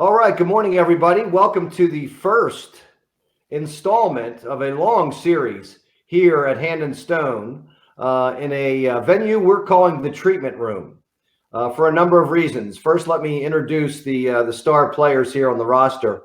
All right, good morning, everybody. Welcome to the first installment of a long series here at Hand and Stone in a venue we're calling the Treatment Room for a number of reasons. First, let me introduce the star players here on the roster.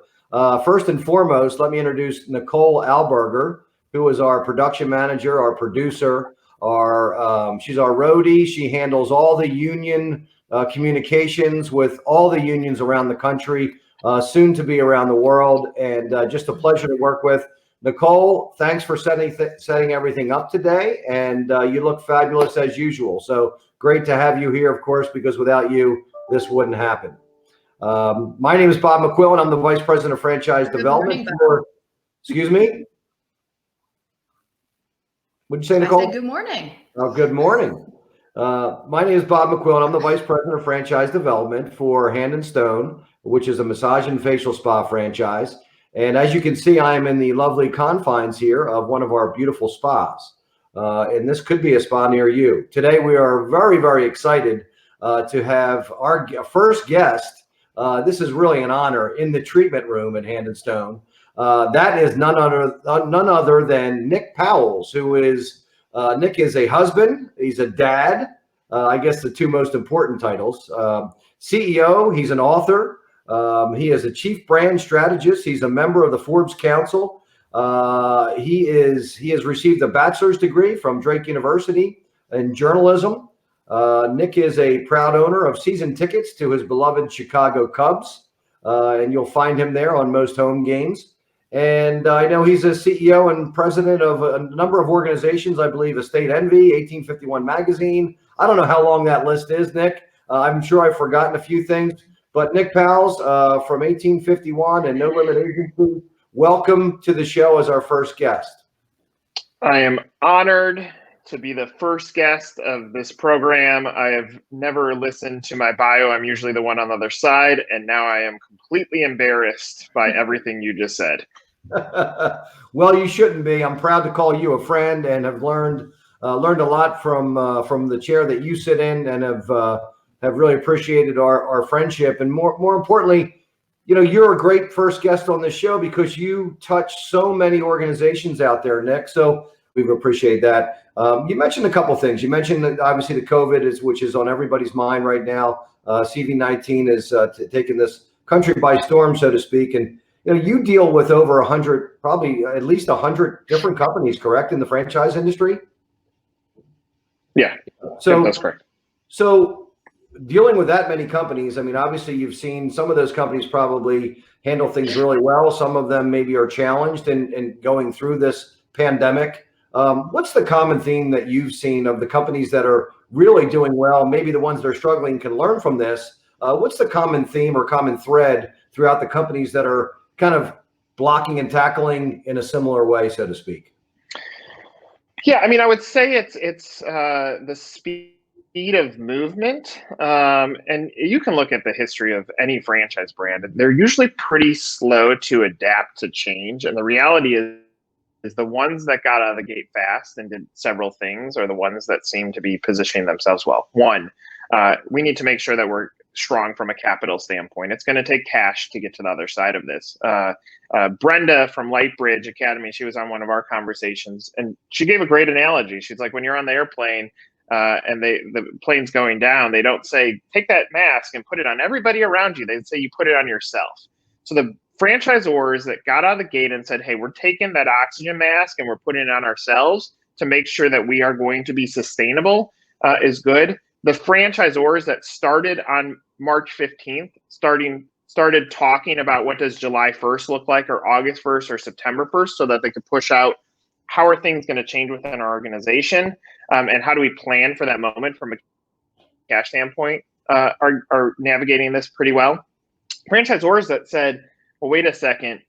First and foremost, let me introduce Nicole Alberger, who is our production manager, our producer, she's our roadie. She handles all the union communications with all the unions around the country, soon to be around the world, and just a pleasure to work with. Nicole, thanks for setting everything up today, and you look fabulous as usual. So great to have you here, of course, because without you, this wouldn't happen. My name is Bob McQuillan. I'm the Vice President of Franchise Development. Excuse me? What'd you say, Nicole? I said good morning. Oh, good morning. My name is Bob McQuillan. I'm the Vice President of Franchise Development for Hand and Stone, which is a massage and facial spa franchise. And as you can see, I am in the lovely confines here of one of our beautiful spas. And this could be a spa near you. Today, we are very, very excited to have our first guest. This is really an honor in the treatment room at Hand and Stone. That is none other than Nick Powills, who is Nick is a husband. He's a dad. I guess the two most important titles. CEO. He's an author. He is a chief brand strategist. He's a member of the Forbes Council. He has received a bachelor's degree from Drake University in journalism. Nick is a proud owner of season tickets to his beloved Chicago Cubs, and you'll find him there on most home games. And I know he's a CEO and president of a number of organizations, I believe Estate Envy, 1851 Magazine. I don't know how long that list is, Nick. I'm sure I've forgotten a few things. But Nick Powills from 1851 and No Limit Agency, welcome to the show as our first guest. I am honored to be the first guest of this program. I have never listened to my bio. I'm usually the one on the other side, and now I am completely embarrassed by everything you just said. Well, you shouldn't be. I'm proud to call you a friend and have learned a lot from the chair that you sit in, and have really appreciated our friendship. And more importantly, you know, you're a great first guest on this show because you touch so many organizations out there, Nick. So we appreciate that. You mentioned a couple things. You mentioned that obviously the COVID which is on everybody's mind right now. CV-19 is taking this country by storm, so to speak. And you know, you deal with over 100, probably at least 100 different companies, correct, in the franchise industry? Yeah, so that's correct. So dealing with that many companies, I mean, obviously you've seen some of those companies probably handle things really well. Some of them maybe are challenged in going through this pandemic. What's the common theme that you've seen of the companies that are really doing well? Maybe the ones that are struggling can learn from this. What's the common theme or common thread throughout the companies that are kind of blocking and tackling in a similar way, so to speak? Yeah, I mean, I would say it's the speed of movement. And you can look at the history of any franchise brand. They're usually pretty slow to adapt to change. And the reality is the ones that got out of the gate fast and did several things are the ones that seem to be positioning themselves well. One, we need to make sure that we're strong from a capital standpoint. It's going to take cash to get to the other side of this. Brenda from Lightbridge Academy, she was on one of our conversations, and she gave a great analogy. She's like, when you're on the airplane and the plane's going down, they don't say, take that mask and put it on everybody around you. They say you put it on yourself. So the franchisors that got out of the gate and said, hey, we're taking that oxygen mask and we're putting it on ourselves to make sure that we are going to be sustainable is good. The franchisors that started on March 15th, started talking about what does July 1st look like, or August 1st or September 1st, so that they could push out how are things going to change within our organization, and how do we plan for that moment from a cash standpoint, are navigating this pretty well. Franchisors that said, well, wait a second,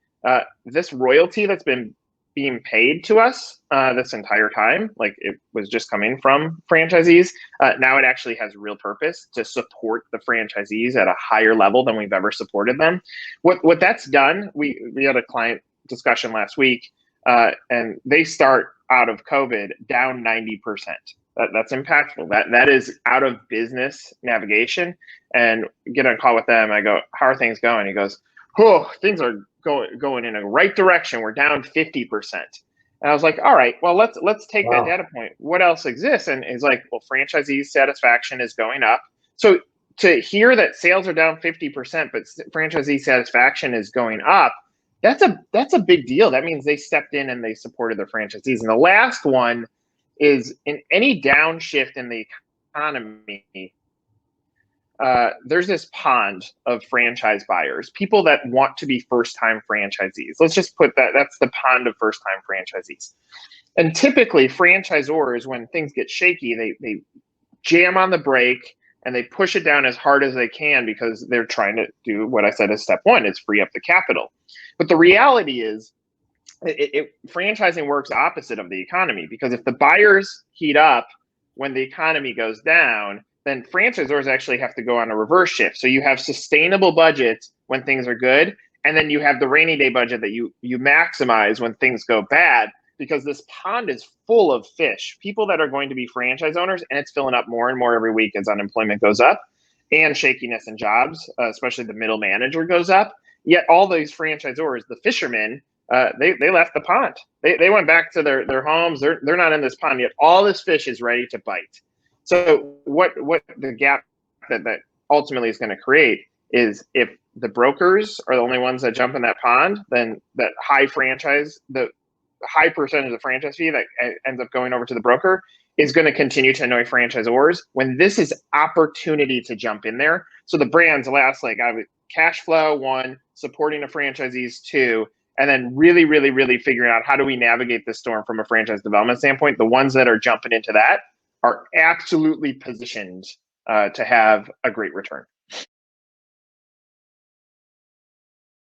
this royalty that's been being paid to us this entire time, like it was just coming from franchisees, now it actually has real purpose to support the franchisees at a higher level than we've ever supported them. What that's done, we had a client discussion last week, and they start out of COVID down 90%. That's impactful. That is out of business navigation. And get on a call with them. I go, how are things going? He goes, oh, things are going in a right direction. We're down 50%. And I was like, all right, well, let's take that data point. What else exists? And he's like, well, franchisee satisfaction is going up. So to hear that sales are down 50%, but franchisee satisfaction is going up, that's a big deal. That means they stepped in and they supported their franchisees. And the last one is, in any downshift in the economy, there's this pond of franchise buyers, people that want to be first-time franchisees. Let's just put that's the pond of first-time franchisees. And typically franchisors, when things get shaky, they jam on the brake and they push it down as hard as they can because they're trying to do what I said is step one, is free up the capital. But the reality is, franchising works opposite of the economy, because if the buyers heat up when the economy goes down, then franchisors actually have to go on a reverse shift. So you have sustainable budgets when things are good, and then you have the rainy day budget that you maximize when things go bad, because this pond is full of fish, people that are going to be franchise owners, and it's filling up more and more every week as unemployment goes up and shakiness in jobs, especially the middle manager, goes up. Yet all these franchisors, the fishermen, they left the pond. They went back to their homes. They're not in this pond yet. All this fish is ready to bite. So what the gap that ultimately is going to create is, if the brokers are the only ones that jump in that pond, then that high percentage of the franchise fee that ends up going over to the broker is going to continue to annoy franchisors, when this is opportunity to jump in there. So the brands last, like, I would cash flow, one, supporting the franchisees, two, and then really, really, really figuring out how do we navigate this storm from a franchise development standpoint. The ones that are jumping into that are absolutely positioned to have a great return.